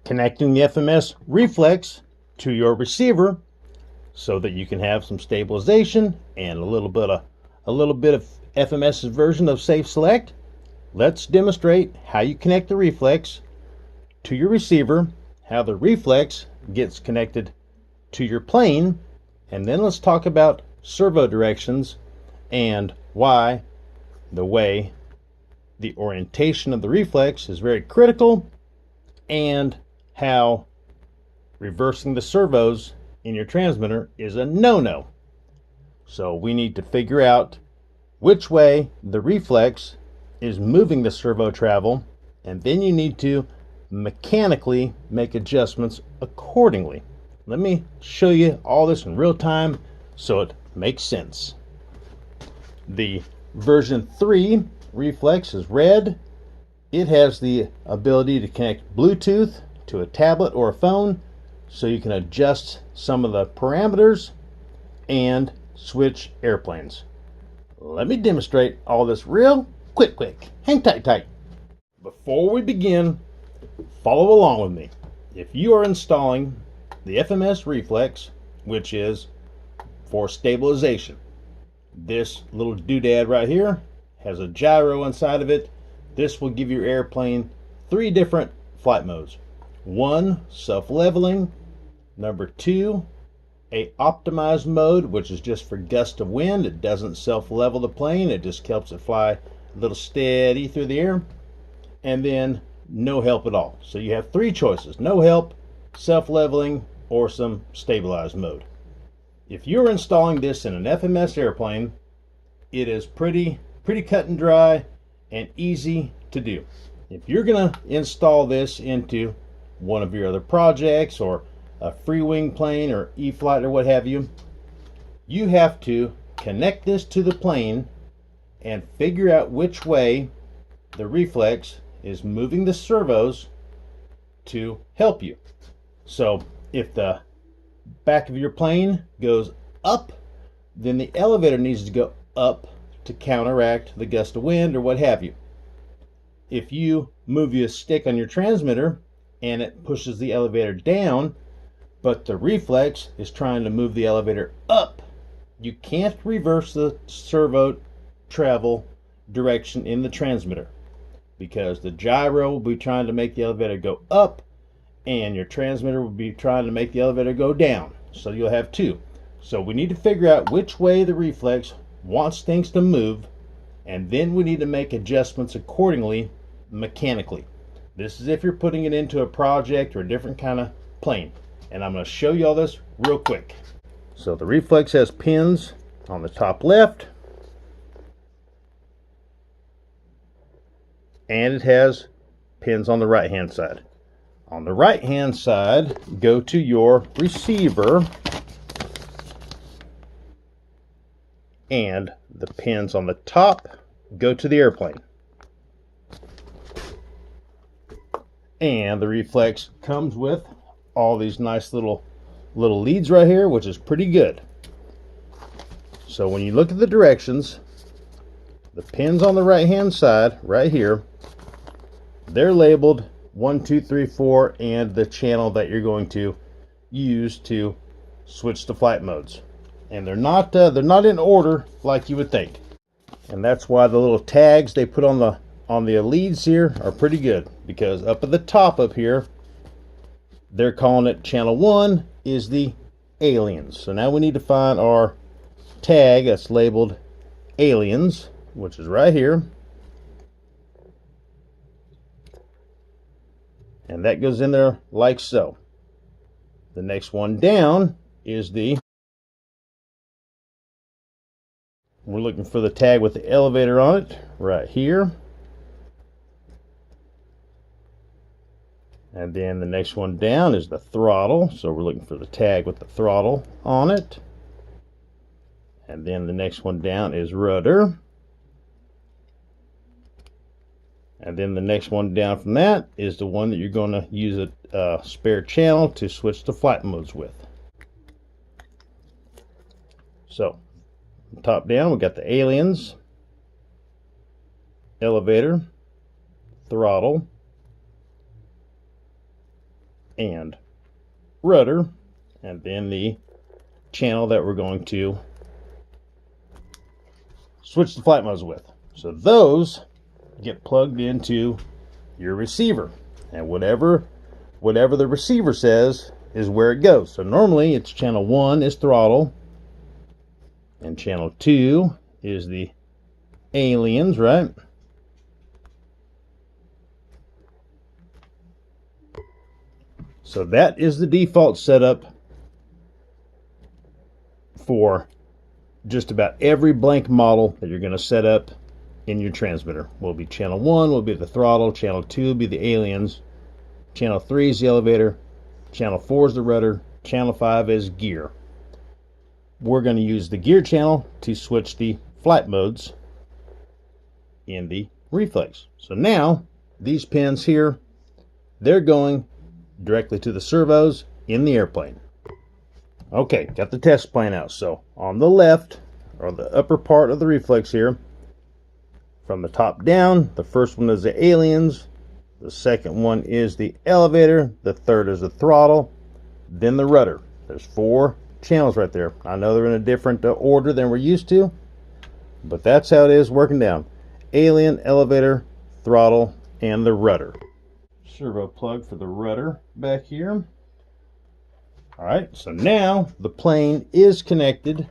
connecting the FMS Reflex to your receiver so that you can have some stabilization and a little bit of FMS's version of Safe Select. Let's demonstrate how you connect the Reflex to your receiver, how the Reflex gets connected to your plane, and then let's talk about servo directions and why the orientation of the Reflex is very critical, and how reversing the servos in your transmitter is a no-no. So we need to figure out which way the Reflex is moving the servo travel, and then you need to mechanically make adjustments accordingly. Let me show you all this in real time so it makes sense. The version 3 Reflex is red. It has the ability to connect Bluetooth to a tablet or a phone, so you can adjust some of the parameters and switch airplanes. Let me demonstrate all this real quick. Hang tight. Before we begin, follow along with me. If you are installing the FMS Reflex, which is for stabilization, this little doodad right here has a gyro inside of it. This will give your airplane 3 different flight modes. 1, self-leveling. Number 2, a optimized mode, which is just for gust of wind. It doesn't self-level the plane, it just helps it fly a little steady through the air. And then no help at all. So you have 3 choices: no help, self-leveling, or some stabilized mode. If you're installing this in an FMS airplane, it is pretty cut and dry and easy to do. If you're going to install this into one of your other projects, or a free wing plane or E-flite or what have you, you have to connect this to the plane and figure out which way the Reflex is moving the servos to help you. So if the back of your plane goes up, then the elevator needs to go up to counteract the gust of wind or what have you. If you move your stick on your transmitter and it pushes the elevator down, but the Reflex is trying to move the elevator up, you can't reverse the servo travel direction in the transmitter, because the gyro will be trying to make the elevator go up and your transmitter will be trying to make the elevator go down. So you'll have 2. So we need to figure out which way the Reflex wants things to move, and then we need to make adjustments accordingly mechanically. This is if you're putting it into a project or a different kind of plane, and I'm going to show you all this real quick. So the Reflex has pins on the top left, and it has pins on the right hand side. On the right hand side, go to your receiver, and the pins on the top go to the airplane. And the Reflex comes with all these nice little leads right here, which is pretty good. So when you look at the directions, the pins on the right hand side right here, they're labeled 1, 2, 3, 4, and the channel that you're going to use to switch to flight modes. And they're not in order like you would think. And that's why the little tags they put on the leads here are pretty good, because up at the top up here, they're calling it channel 1 is the aliens. So now we need to find our tag that's labeled aliens, which is right here. And that goes in there like so. The next one down is we're looking for the tag with the elevator on it right here. And then the next one down is the throttle. So we're looking for the tag with the throttle on it. And then the next one down is rudder. And then the next one down from that is the one that you're going to use a spare channel to switch to flight modes with. So top down, we got the aliens, elevator, throttle, and rudder, and then the channel that we're going to switch the flight modes with. So those get plugged into your receiver, and whatever the receiver says is where it goes. So normally it's channel 1 is throttle, and channel 2 is the aliens, right? So that is the default setup for just about every blank model that you're going to set up in your transmitter. Will be channel 1 will be the throttle, channel 2 will be the aliens, channel 3 is the elevator, channel 4 is the rudder, channel 5 is gear. We're going to use the gear channel to switch the flight modes in the reflex. So now these pins here, they're going directly to the servos in the airplane. Okay, got the test plane out. So on the left, or the upper part of the reflex here, from the top down, the first one is the aliens, the second one is the elevator, the third is the throttle, then the rudder. There's 4 channels right there. I know they're in a different order than we're used to, but that's how it is working down. Alien, elevator, throttle, and the rudder. Servo plug for the rudder back here. All right, so now the plane is connected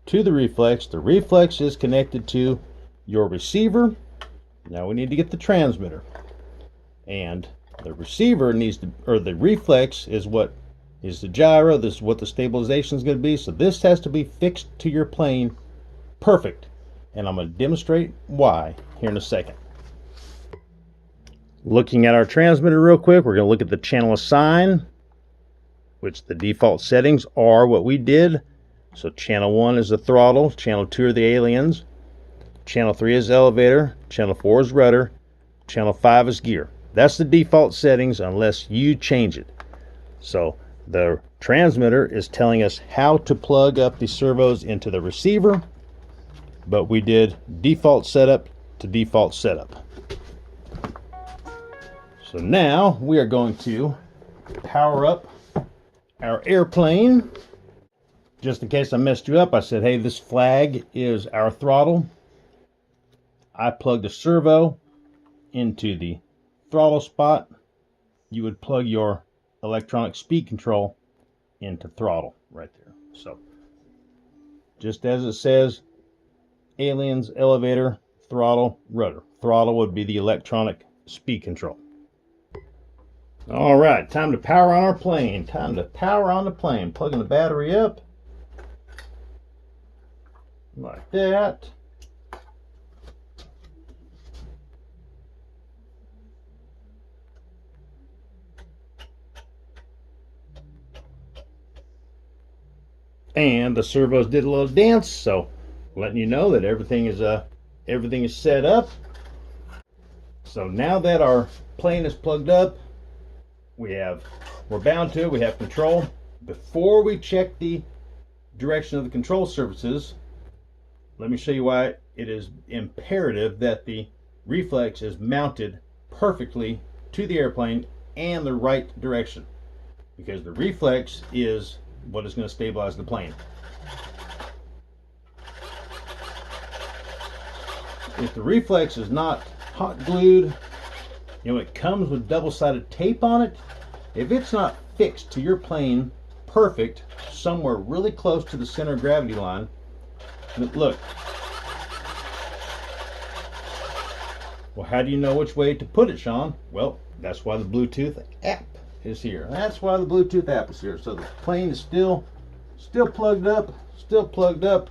to the reflex. The reflex is connected to your receiver. Now we need to get the transmitter. And the receiver needs to, or the reflex is what is the gyro. This is what the stabilization is going to be. So this has to be fixed to your plane perfect. And I'm going to demonstrate why here in a second. Looking at our transmitter real quick, we're going to look at the channel assign, which the default settings are what we did. So channel 1 is the throttle, channel 2 are the aliens, channel 3 is elevator, channel 4 is rudder, channel 5 is gear. That's the default settings unless you change it. So the transmitter is telling us how to plug up the servos into the receiver, but we did default setup to default setup. So now we are going to power up our airplane. Just in case I messed you up, I said, hey, this flag is our throttle. I plugged a servo into the throttle spot. You would plug your electronic speed control into throttle right there. So just as it says, aliens, elevator, throttle, rudder. Throttle would be the electronic speed control. All right, time to power on our plane. Time to power on the plane. Plugging the battery up like that. And the servos did a little dance, so letting you know that everything is set up. So now that our plane is plugged up, we're bound to it, we have control. Before we check the direction of the control surfaces, let me show you why it is imperative that the reflex is mounted perfectly to the airplane and the right direction, because the reflex is what is going to stabilize the plane. If the reflex is not hot glued, it comes with double-sided tape on it. If it's not fixed to your plane perfect, somewhere really close to the center of gravity line, look. Well, how do you know which way to put it, Sean? Well, that's why the Bluetooth app is here. That's why the Bluetooth app is here. So the plane is still plugged up, All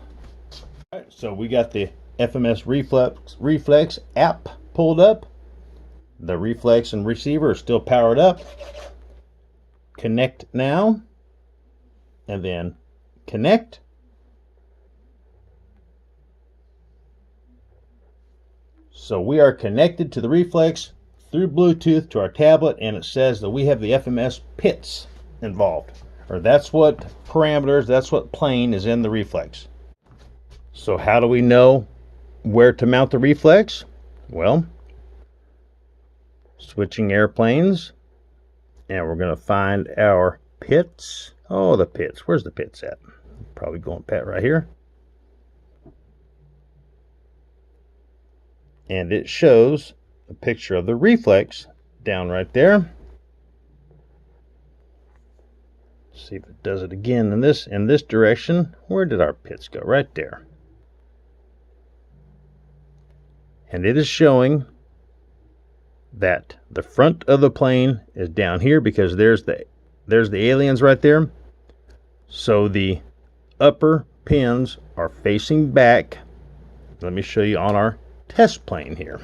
right, so we got the FMS Reflex app pulled up. The reflex and receiver are still powered up. Connect now, and then connect. So we are connected to the reflex through Bluetooth to our tablet, and it says that we have the FMS pits involved, or that's what parameters, that's what plane is in the reflex. So how do we know where to mount the reflex? Well, switching airplanes, And we're going to find our pits. Oh, the pits. Where's the pits at? Probably going pat right here. And it shows a picture of the reflex down right there. See if it does it again in this direction. Where did our pits go? Right there. And it is showing that the front of the plane is down here because there's the aliens right there. So the upper pins are facing back. Let me show you on our test plane here.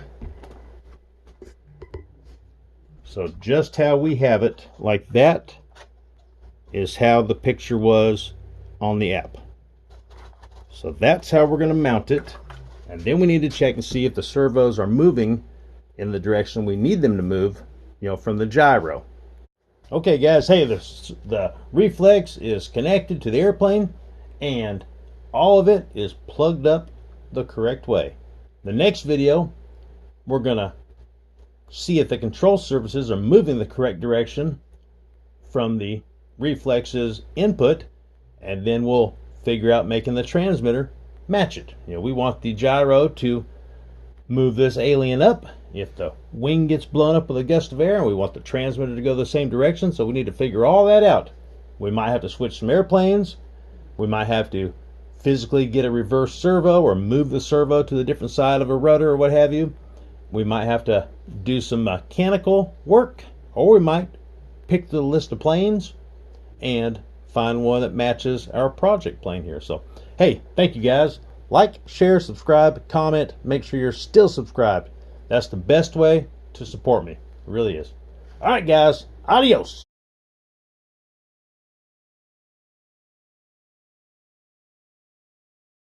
So just how we have it like that is how the picture was on the app. So that's how we're going to mount it. And then we need to check and see if the servos are moving in the direction we need them to move, from the gyro. Okay guys, hey, the reflex is connected to the airplane and all of it is plugged up the correct way. The next video, we're gonna see if the control surfaces are moving the correct direction from the reflex's input, and then we'll figure out making the transmitter match it. We want the gyro to move this alien up if the wing gets blown up with a gust of air, and we want the transmitter to go the same direction, so we need to figure all that out. We might have to switch some airplanes. We might have to physically get a reverse servo or move the servo to the different side of a rudder or what have you. We might have to do some mechanical work, or we might pick the list of planes and find one that matches our project plane here. So, hey, thank you guys. Like, share, subscribe, comment. Make sure you're still subscribed. That's the best way to support me. It really is. All right, guys. Adios.